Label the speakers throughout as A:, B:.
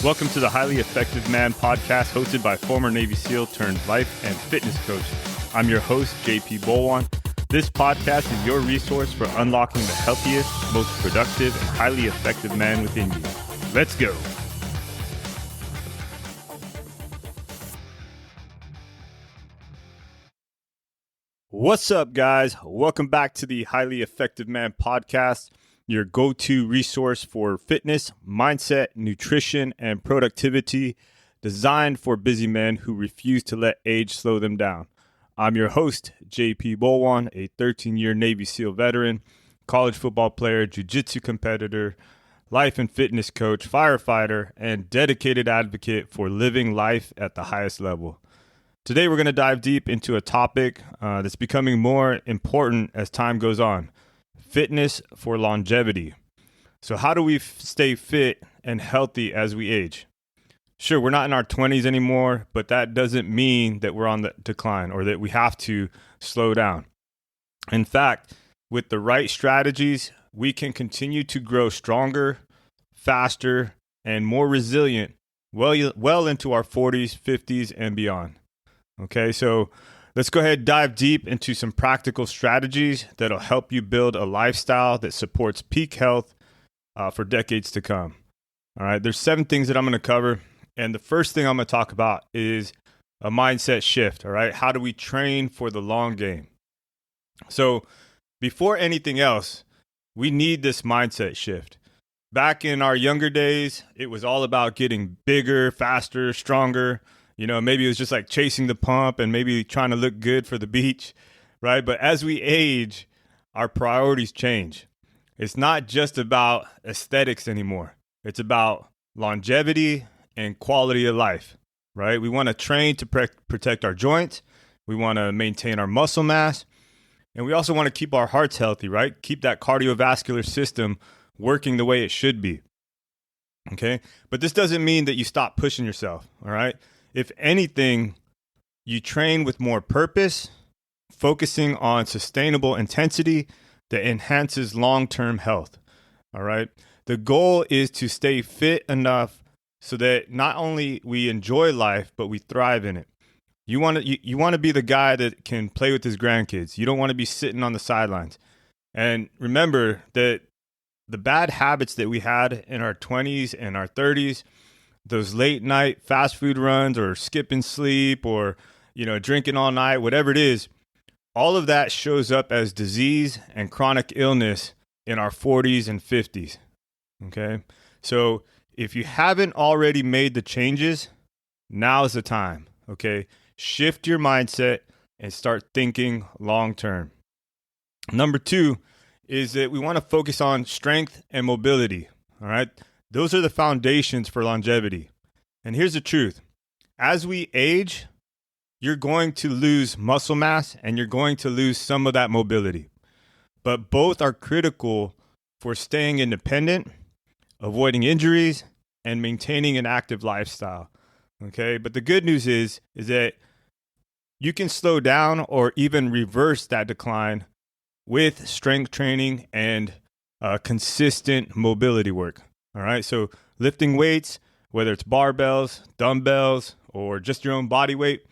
A: Welcome to the Highly Effective Man podcast, hosted by former Navy SEAL turned life and fitness coach. I'm your host, JP Bolwahnn. This podcast is your resource for unlocking the healthiest, most productive, and highly effective man within you. Let's go. What's up, guys? Welcome back to the Highly Effective Man podcast, your go-to resource for fitness, mindset, nutrition, and productivity, designed for busy men who refuse to let age slow them down. I'm your host, JP Bolwahnn, a 13-year Navy SEAL veteran, college football player, jiu-jitsu competitor, life and fitness coach, firefighter, and dedicated advocate for living life at the highest level. Today, we're going to dive deep into a topic that's becoming more important as time goes on: fitness for longevity. So how do we stay fit and healthy as we age? Sure, we're not in our 20s anymore, but that doesn't mean that we're on the decline or that we have to slow down. In fact, with the right strategies, we can continue to grow stronger, faster, and more resilient well into our 40s, 50s, and beyond. Okay, so let's go ahead and dive deep into some practical strategies that'll help you build a lifestyle that supports peak health for decades to come. All right, there's 7 things that I'm going to cover. And the first thing I'm going to talk about is a mindset shift. All right, how do we train for the long game? So before anything else, we need this mindset shift. Back in our younger days, it was all about getting bigger, faster, stronger. You know, maybe it was just like chasing the pump and maybe trying to look good for the beach, right? But as we age, our priorities change. It's not just about aesthetics anymore. It's about longevity and quality of life, right? We want to train to protect our joints. We want to maintain our muscle mass. And we also want to keep our hearts healthy, right? Keep that cardiovascular system working the way it should be, okay? But this doesn't mean that you stop pushing yourself, all right? If anything, you train with more purpose, focusing on sustainable intensity that enhances long-term health, all right? The goal is to stay fit enough so that not only we enjoy life, but we thrive in it. You want to be the guy that can play with his grandkids. You don't want to be sitting on the sidelines. And remember that the bad habits that we had in our 20s and our 30s, those late night fast food runs or skipping sleep or, drinking all night, whatever it is, all of that shows up as disease and chronic illness in our 40s and 50s. Okay. So if you haven't already made the changes, now's the time. Okay. Shift your mindset and start thinking long term. Number 2 is that we want to focus on strength and mobility. All right. Those are the foundations for longevity. And here's the truth. As we age, you're going to lose muscle mass and you're going to lose some of that mobility. But both are critical for staying independent, avoiding injuries, and maintaining an active lifestyle. Okay? But the good news is that you can slow down or even reverse that decline with strength training and consistent mobility work. All right, so lifting weights, whether it's barbells, dumbbells, or just your own body weight,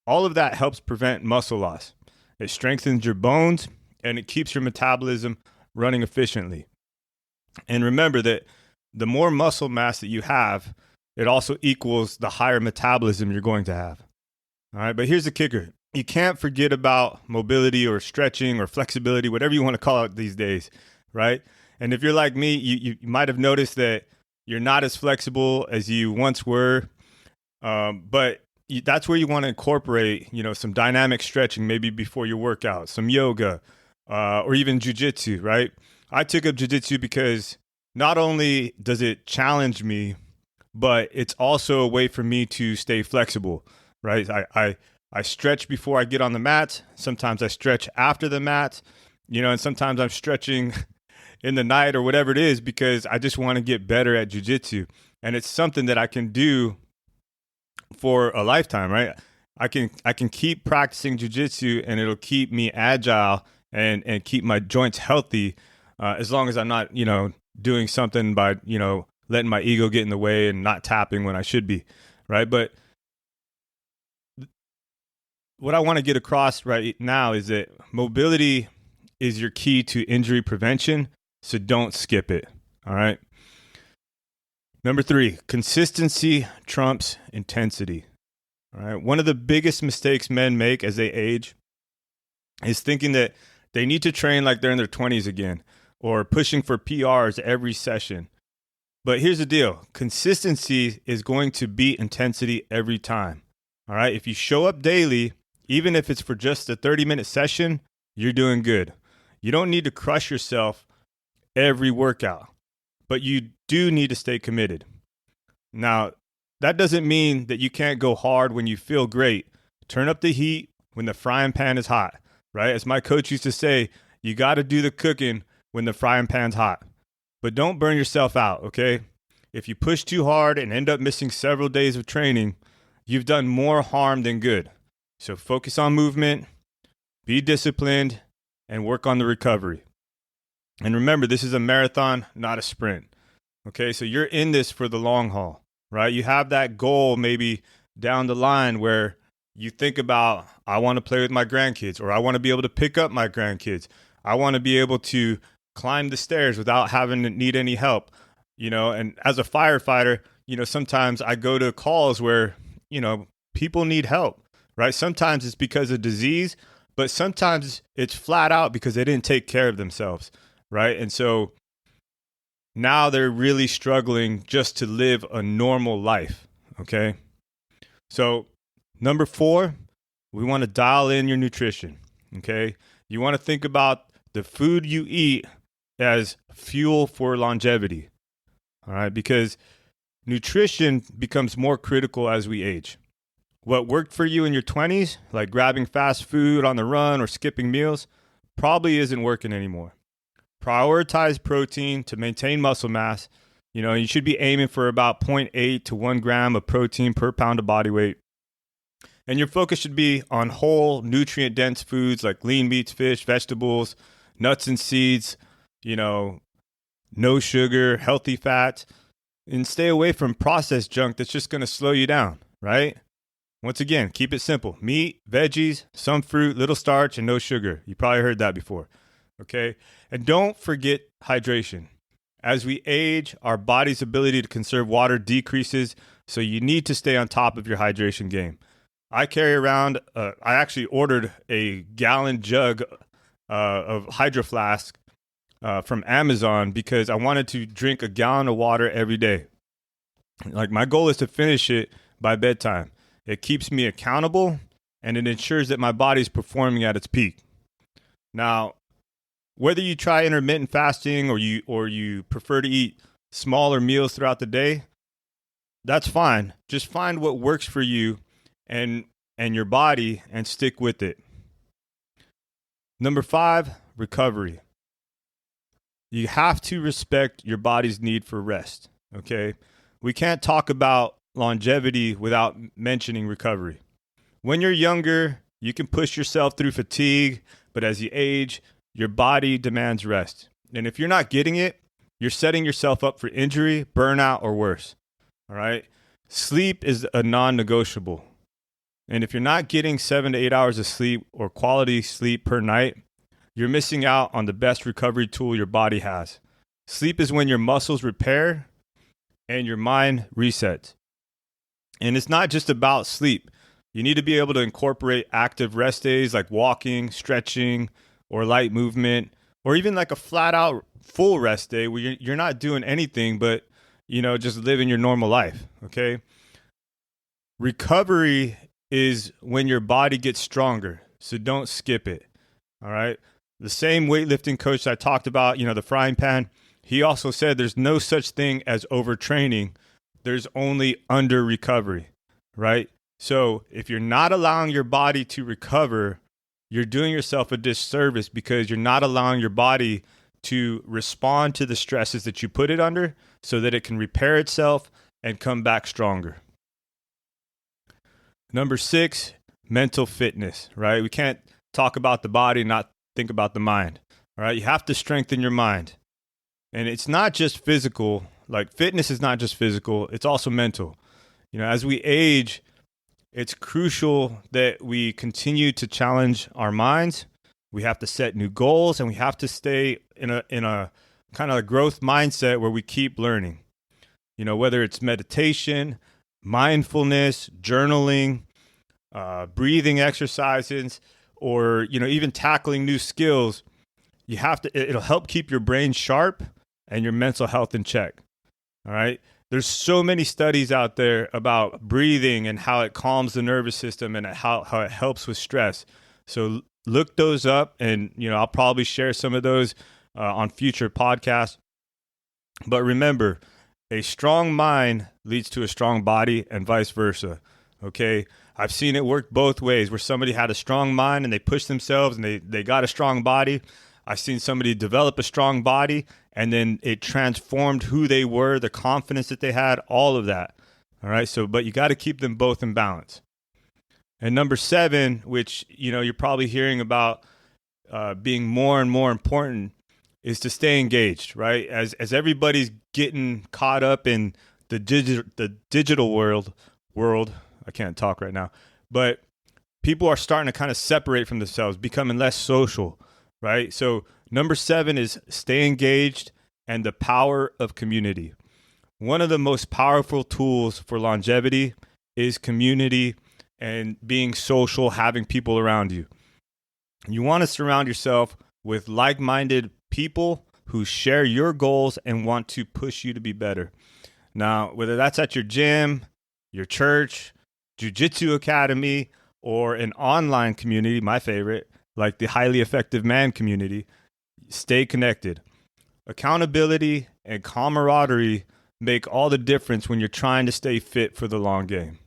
A: all of that helps prevent muscle loss. It strengthens your bones and it keeps your metabolism running efficiently. And remember that the more muscle mass that you have, it also equals the higher metabolism you're going to have. All right, but here's the kicker. You can't forget about mobility or stretching or flexibility, whatever you want to call it these days, right? And if you're like me, you might have noticed that you're not as flexible as you once were, but that's where you want to incorporate, some dynamic stretching, maybe before your workout, some yoga, or even jiu-jitsu, right? I took up jiu-jitsu because not only does it challenge me, but it's also a way for me to stay flexible, right? I stretch before I get on the mat. Sometimes I stretch after the mat, and sometimes I'm stretching in the night or whatever it is because I just want to get better at jiu-jitsu. And it's something that I can do for a lifetime, right? I can keep practicing jiu-jitsu and it'll keep me agile and keep my joints healthy as long as I'm not, doing something by, letting my ego get in the way and not tapping when I should be, right? But what I want to get across right now is that mobility is your key to injury prevention, so don't skip it, all right? Number 3, consistency trumps intensity, all right? One of the biggest mistakes men make as they age is thinking that they need to train like they're in their 20s again, or pushing for PRs every session. But here's the deal. Consistency is going to beat intensity every time. All right. If you show up daily, even if it's for just a 30-minute session, you're doing good. You don't need to crush yourself every workout, but you do need to stay committed. Now, that doesn't mean that you can't go hard when you feel great. Turn up the heat when the frying pan is hot, right? As my coach used to say, you got to do the cooking when the frying pan's hot. But don't burn yourself out, okay? If you push too hard and end up missing several days of training, you've done more harm than good. So focus on movement, be disciplined, and work on the recovery. And remember, this is a marathon, not a sprint, okay? So you're in this for the long haul, right? You have that goal maybe down the line where you think about, I want to play with my grandkids, or I want to be able to pick up my grandkids. I want to be able to climb the stairs without having to need any help, and as a firefighter, sometimes I go to calls where, people need help, right? Sometimes it's because of disease, but sometimes it's flat out because they didn't take care of themselves, right? And so now they're really struggling just to live a normal life, okay? So number 4, we want to dial in your nutrition, okay? You want to think about the food you eat as fuel for longevity, all right? Because nutrition becomes more critical as we age. What worked for you in your 20s, like grabbing fast food on the run or skipping meals, probably isn't working anymore. Prioritize protein to maintain muscle mass. You should be aiming for about 0.8 to 1 gram of protein per pound of body weight. And your focus should be on whole, nutrient-dense foods like lean meats, fish, vegetables, nuts and seeds, no sugar, healthy fats, and stay away from processed junk that's just going to slow you down, right? Once again, keep it simple. Meat, veggies, some fruit, little starch, and no sugar. You probably heard that before, okay? And don't forget hydration. As we age, our body's ability to conserve water decreases, so you need to stay on top of your hydration game. I carry around, I actually ordered a gallon jug of Hydro Flask from Amazon because I wanted to drink a gallon of water every day. Like, my goal is to finish it by bedtime. It keeps me accountable, and it ensures that my body's performing at its peak. Now, whether you try intermittent fasting or you prefer to eat smaller meals throughout the day, that's fine. Just find what works for you and your body and stick with it. Number 5, recovery. You have to respect your body's need for rest, okay? We can't talk about longevity without mentioning recovery. When you're younger, you can push yourself through fatigue, but as you age, your body demands rest. And if you're not getting it, you're setting yourself up for injury, burnout, or worse, all right? Sleep is a non-negotiable. And if you're not getting 7 to 8 hours of sleep or quality sleep per night, you're missing out on the best recovery tool your body has. Sleep is when your muscles repair and your mind resets. And it's not just about sleep. You need to be able to incorporate active rest days like walking, stretching, or light movement, or even like a flat out full rest day where you're not doing anything but, just living your normal life, okay? Recovery is when your body gets stronger, so don't skip it, all right? The same weightlifting coach I talked about, the frying pan, he also said there's no such thing as overtraining. There's only under recovery, right? So if you're not allowing your body to recover, you're doing yourself a disservice because you're not allowing your body to respond to the stresses that you put it under so that it can repair itself and come back stronger. Number 6, mental fitness, right? We can't talk about the body and not think about the mind, all right? You have to strengthen your mind. And it's not just physical. Like fitness is not just physical, it's also mental. As we age, it's crucial that we continue to challenge our minds. We have to set new goals, and we have to stay in a kind of a growth mindset where we keep learning. Whether it's meditation, mindfulness, journaling, breathing exercises, or even tackling new skills, it'll help keep your brain sharp and your mental health in check. All right. There's so many studies out there about breathing and how it calms the nervous system and how it helps with stress. So look those up, and I'll probably share some of those on future podcasts. But remember, a strong mind leads to a strong body and vice versa. Okay, I've seen it work both ways, where somebody had a strong mind and they pushed themselves and they got a strong body. I've seen somebody develop a strong body and then it transformed who they were, the confidence that they had, all of that. All right. But you got to keep them both in balance. And number 7, which, you're probably hearing about being more and more important, is to stay engaged, right? As everybody's getting caught up in the digital world, I can't talk right now, but people are starting to kind of separate from themselves, becoming less social. Right. So number 7 is stay engaged and the power of community. One of the most powerful tools for longevity is community and being social, having people around you. You want to surround yourself with like-minded people who share your goals and want to push you to be better. Now, whether that's at your gym, your church, jiu-jitsu academy, or an online community, my favorite, like the Highly Effective Man community, stay connected. Accountability and camaraderie make all the difference when you're trying to stay fit for the long game.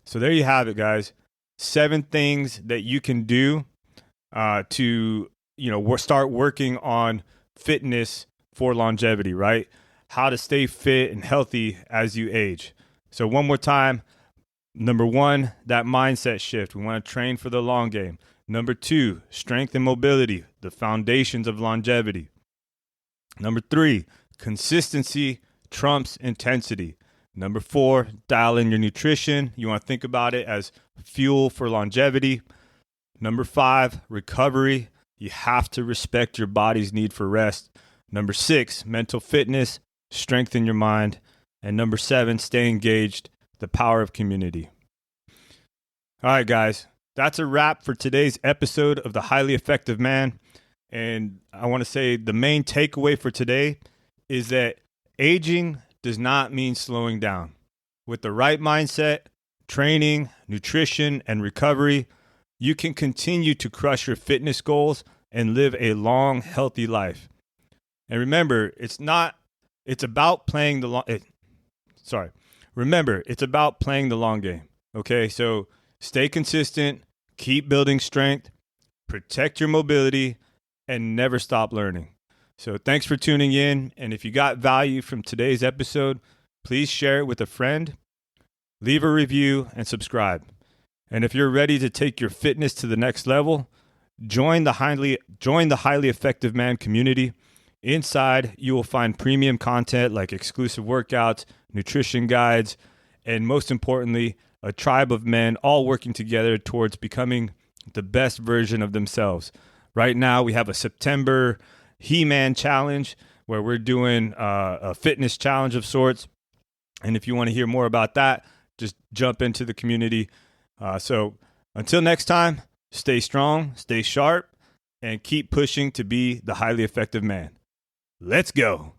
A: So there you have it, guys. 7 things that you can do to start working on fitness for longevity, right? How to stay fit and healthy as you age. So one more time. Number 1, that mindset shift. We want to train for the long game. Number 2, strength and mobility, the foundations of longevity. Number 3, consistency trumps intensity. Number 4, dial in your nutrition. You want to think about it as fuel for longevity. Number 5, recovery. You have to respect your body's need for rest. Number 6, mental fitness, strengthen your mind. And number 7, stay engaged. The power of community. All right, guys, that's a wrap for today's episode of The Highly Effective Man. And I want to say the main takeaway for today is that aging does not mean slowing down. With the right mindset, training, nutrition, and recovery, you can continue to crush your fitness goals and live a long, healthy life. And remember, it's about playing the long game. Okay, so stay consistent, keep building strength, protect your mobility, and never stop learning. So thanks for tuning in. And if you got value from today's episode, please share it with a friend, leave a review, and subscribe. And if you're ready to take your fitness to the next level, join the Highly Effective Man community. Inside, you will find premium content like exclusive workouts, nutrition guides, and most importantly, a tribe of men all working together towards becoming the best version of themselves. Right now, we have a September He-Man challenge where we're doing a fitness challenge of sorts. And if you want to hear more about that, just jump into the community. So until next time, stay strong, stay sharp, and keep pushing to be the highly effective man. Let's go.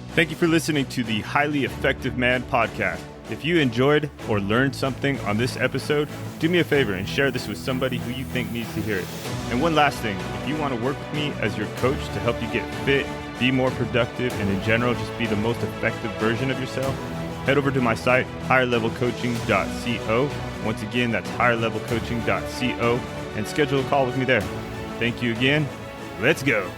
A: Thank you for listening to the Highly Effective Man podcast. If you enjoyed or learned something on this episode, do me a favor and share this with somebody who you think needs to hear it. And one last thing, if you want to work with me as your coach to help you get fit, be more productive, and in general, just be the most effective version of yourself, head over to my site, higherlevelcoaching.co. Once again, that's higherlevelcoaching.co, and schedule a call with me there. Thank you again. Let's go.